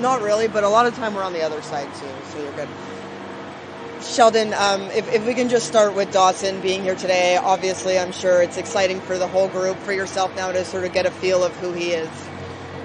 Not really, but a lot of time we're on the other side too, so you're good. Sheldon, if we can just start with Dawson being here today, obviously I'm sure it's exciting for the whole group, for yourself now to sort of get a feel of who he is.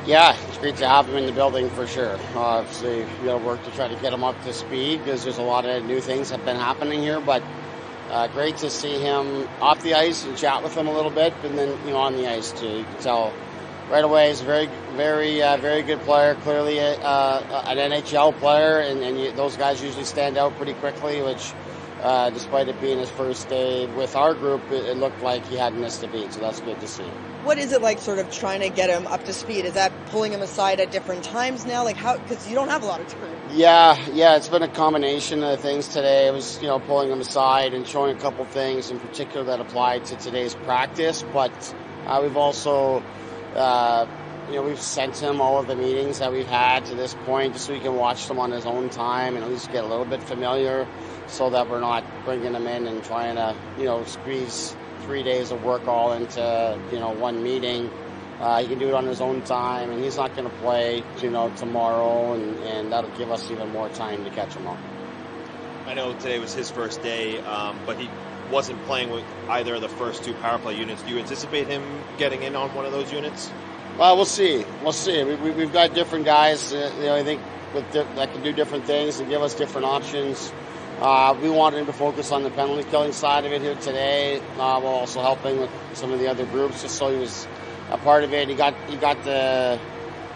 Yeah, it's great to have him in the building for sure. Obviously, work to try to get him up to speed because there's a lot of new things that have been happening here, but great to see him off the ice and chat with him a little bit, and then on the ice too. You can tell right away he's a very, very good player. Clearly, an NHL player, and those guys usually stand out pretty quickly. Which, despite it being his first day with our group, it looked like he hadn't missed a beat. So that's good to see. What is it like, sort of trying to get him up to speed? Is that pulling him aside at different times now? Like how? Because you don't have a lot of time. Yeah, it's been a combination of things today. It was, pulling him aside and showing a couple things in particular that applied to today's practice. But we've also, we've sent him all of the meetings that we've had to this point just so he can watch them on his own time and at least get a little bit familiar so that we're not bringing him in and trying to, squeeze 3 days of work all into, one meeting. He can do it on his own time, and he's not going to play, tomorrow, and that'll give us even more time to catch him up. I know today was his first day, but he wasn't playing with either of the first two power play units. Do you anticipate him getting in on one of those units? Well, we'll see. We've got different guys, I think, that can do different things and give us different options. We wanted him to focus on the penalty killing side of it here today, while also helping with some of the other groups, just so he was a part of it. He got to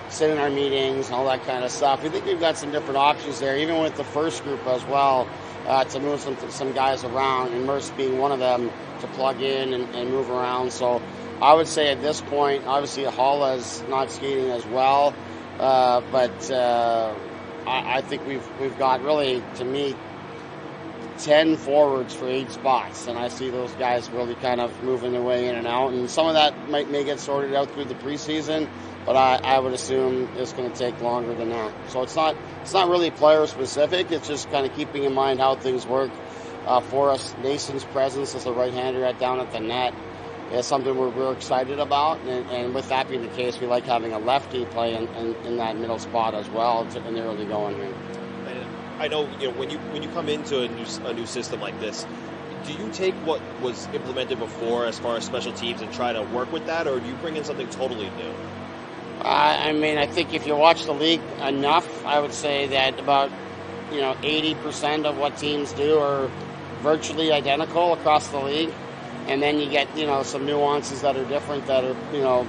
sit in our meetings and all that kind of stuff. We think we've got some different options there, even with the first group as well, to move some guys around, and Mercer being one of them, to plug in and move around. So I would say at this point, obviously Hala's not skating as well, but I think we've got really, to me, 10 forwards for 8 spots, and I see those guys really kind of moving their way in and out, and some of that may get sorted out through the preseason, but I would assume it's going to take longer than that. So it's not really player specific. It's just kind of keeping in mind how things work for us. Nason's presence as a right-hander down at the net is something we're excited about, and with that being the case, we like having a lefty play in that middle spot as well in the early going here. I know, when you come into a new system like this, do you take what was implemented before as far as special teams and try to work with that, or do you bring in something totally new? I think if you watch the league enough, I would say that about 80% of what teams do are virtually identical across the league, and then you get some nuances that are different, that are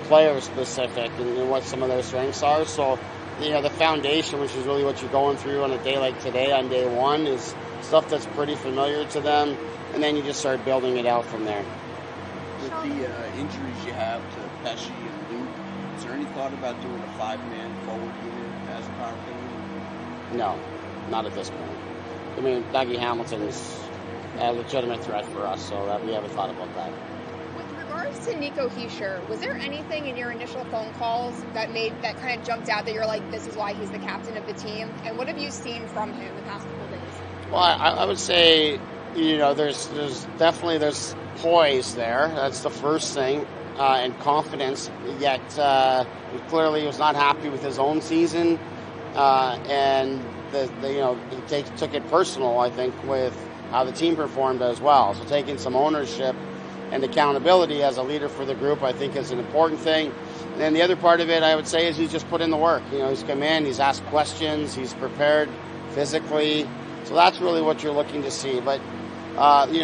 player specific and what some of their strengths are. So the foundation, which is really what you're going through on a day like today, on day one, is stuff that's pretty familiar to them, and then you just start building it out from there. With the injuries you have to Pesci and Luke, is there any thought about doing a 5-man forward unit as a power play unit? No, not at this point. I mean, Dougie Hamilton's a legitimate threat for us, so we haven't thought about that. With regards to Nico Hischier, was there anything in your initial phone calls that kind of jumped out that you're like, this is why he's the captain of the team? And what have you seen from him the past couple of days? Well, I would say, there's definitely poise there. That's the first thing, and confidence. Yet clearly he was not happy with his own season, and he took it personal, I think, with how the team performed as well. So taking some ownership and accountability as a leader for the group, I think, is an important thing. And then the other part of it, I would say, is he's just put in the work. He's come in, he's asked questions, he's prepared physically. So that's really what you're looking to see. But,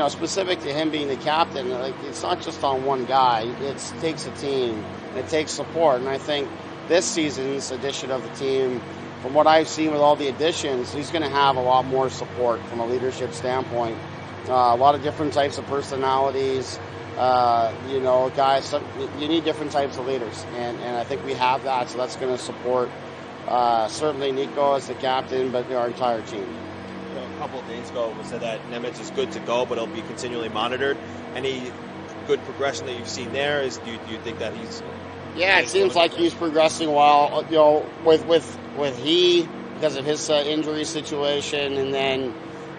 specific to him being the captain, it's not just on one guy. It takes a team, and it takes support. And I think this season's edition of the team, from what I've seen with all the additions, he's going to have a lot more support from a leadership standpoint. A lot of different types of personalities, guys. You need different types of leaders, and I think we have that. So that's going to support certainly Nico as the captain, but our entire team. A couple of days ago, we said that Nemitz is good to go, but he'll be continually monitored. Any good progression that you've seen there? Do you think that he's? Yeah, it seems like he's progressing well. With he, because of his injury situation, and then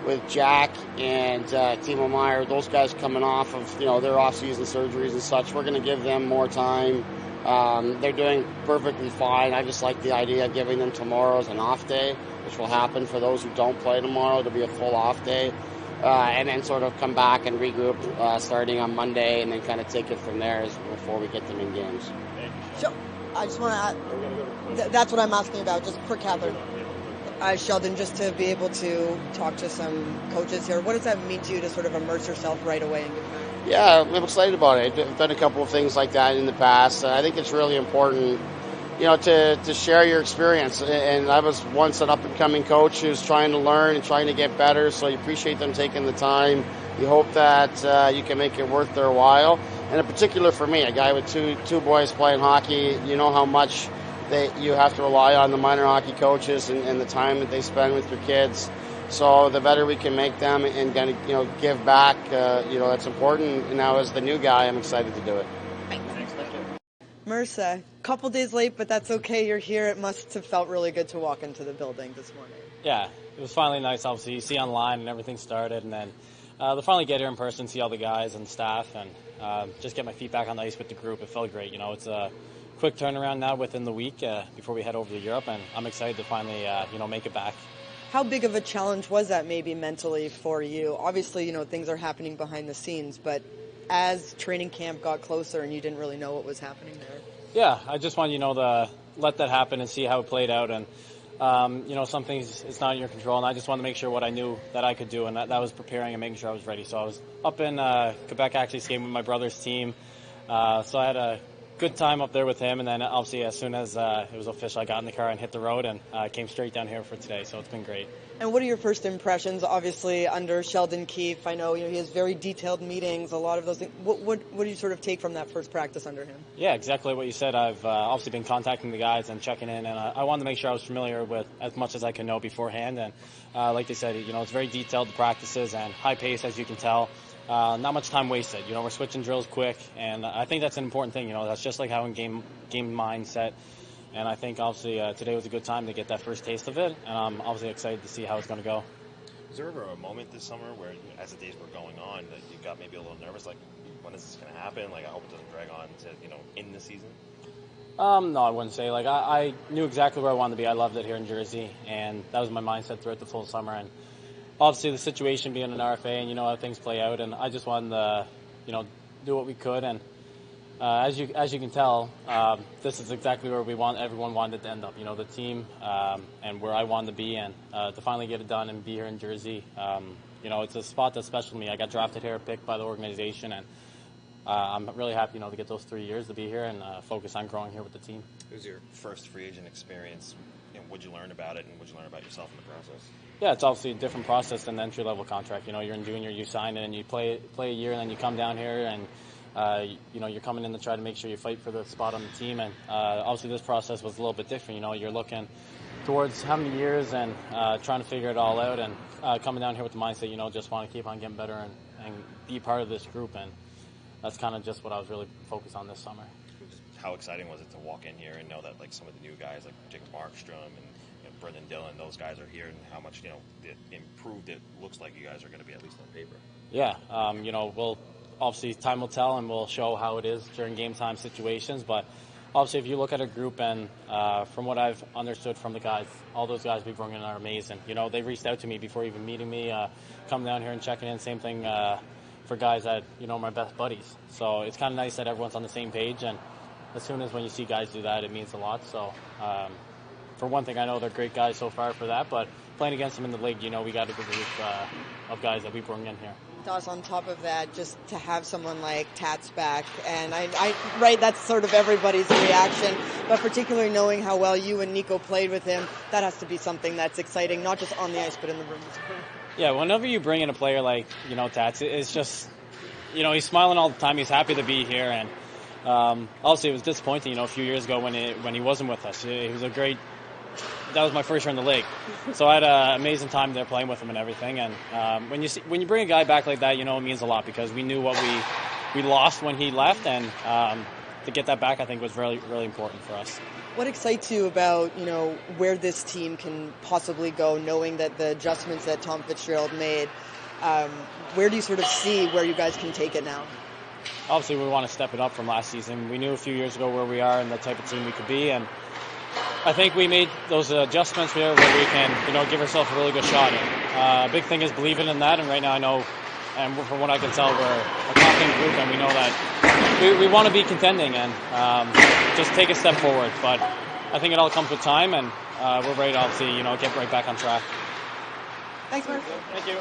with Jack and Timo Meier, those guys coming off of their off-season surgeries and such, we're going to give them more time They're doing perfectly fine. I just like the idea of giving them tomorrow as an off day, which will happen for those who don't play tomorrow. It'll be a full off day. And then sort of come back and regroup starting on Monday, and then kind of take it from there before we get them in games. So, I just want to add, that's what I'm asking about, just for Catherine. Sheldon, just to be able to talk to some coaches here, what does that mean to you to sort of immerse yourself right away in game time? Yeah, I'm excited about it. I've done a couple of things like that in the past. I think it's really important, to share your experience. And I was once an up-and-coming coach who's trying to learn and trying to get better, so you appreciate them taking the time. You hope that you can make it worth their while. And in particular for me, a guy with two boys playing hockey, you know how much you have to rely on the minor hockey coaches and the time that they spend with your kids. So the better we can make them and kind of, give back, that's important. And now as the new guy, I'm excited to do it. Mercer, a couple days late, but that's okay. You're here. It must have felt really good to walk into the building this morning. Yeah, it was finally nice. Obviously, you see online and everything started, and then to finally get here in person, see all the guys and staff, and just get my feet back on the ice with the group. It felt great. It's a quick turnaround now within the week before we head over to Europe, and I'm excited to finally, make it back. How big of a challenge was that maybe mentally for you? Obviously, things are happening behind the scenes, but as training camp got closer and you didn't really know what was happening there? Yeah, I just wanted, to let that happen and see how it played out. And, some things it's not in your control. And I just wanted to make sure what I knew that I could do. And that was preparing and making sure I was ready. So I was up in Quebec actually skating with my brother's team. So I had a good time up there with him. And then obviously as soon as it was official, I got in the car and hit the road and came straight down here for today. So it's been great. And what are your first impressions, obviously, under Sheldon Keefe? I know he has very detailed meetings, a lot of those things. What do you sort of take from that first practice under him? Yeah, exactly what you said. I've obviously been contacting the guys and checking in, and I wanted to make sure I was familiar with as much as I could know beforehand. And like they said, it's very detailed, the practices, and high pace, as you can tell. Not much time wasted. We're switching drills quick, and I think that's an important thing. That's just like how in game mindset. And I think, obviously, today was a good time to get that first taste of it. And I'm obviously excited to see how it's going to go. Was there ever a moment this summer where, as the days were going on, that you got maybe a little nervous, like, when is this going to happen? Like, I hope it doesn't drag on to, in the season? No, I wouldn't say. Like, I knew exactly where I wanted to be. I loved it here in Jersey, and that was my mindset throughout the full summer. And obviously, the situation being an RFA, and you know how things play out, and I just wanted to, do what we could. And as you can tell, this is exactly where everyone wanted to end up. The team and where I wanted to be, and to finally get it done and be here in Jersey. It's a spot that's special to me. I got drafted here, picked by the organization, and I'm really happy, to get those 3 years to be here and focus on growing here with the team. It was your first free agent experience. What'd you learn about it, and what'd you learn about yourself in the process? Yeah, it's obviously a different process than the entry-level contract. You're in junior, you sign it, and you play a year, and then you come down here, and you're coming in to try to make sure you fight for the spot on the team. And obviously this process was a little bit different. You're looking towards how many years and trying to figure it all out. And coming down here with the mindset, just want to keep on getting better and be part of this group. And that's kind of just what I was really focused on this summer. How exciting was it to walk in here and know that some of the new guys like Jacob Markstrom and Brendan Dillon, those guys are here, and how much improved it looks like you guys are going to be, at least on paper? Yeah, we'll obviously time will tell, and we'll show how it is during game time situations. But obviously, if you look at a group, and from what I've understood from the guys, all those guys we bring in are amazing. They've reached out to me before even meeting me, coming down here and checking in. Same thing for guys that my best buddies. So it's kind of nice that everyone's on the same page. And as soon as when you see guys do that, it means a lot. So for one thing, I know they're great guys so far for that. But playing against them in the league, we got a good group of guys that we bring in here. Doss, on top of that, just to have someone like Tats back, and I right, that's sort of everybody's reaction, but particularly knowing how well you and Nico played with him, that has to be something that's exciting, not just on the ice, but in the room as well. Yeah, whenever you bring in a player like, Tats, it's just, he's smiling all the time, he's happy to be here, and obviously it was disappointing, a few years ago when he wasn't with us. He was that was my first year in the league. So I had an amazing time there playing with him and everything. And when you bring a guy back like that, it means a lot, because we knew what we lost when he left, and to get that back, I think, was really, really important for us. What excites you about, where this team can possibly go, knowing that the adjustments that Tom Fitzgerald made, where do you sort of see where you guys can take it now? obviously we want to step it up from last season. We knew a few years ago where we are and the type of team we could be, and I think we made those adjustments here where we can, give ourselves a really good shot. Big thing is believing in that, and right now I know, and from what I can tell, we're a confident group, and we know that we want to be contending and just take a step forward. But I think it all comes with time, and we're ready to obviously, get right back on track. Thanks, Mercer. Thank you.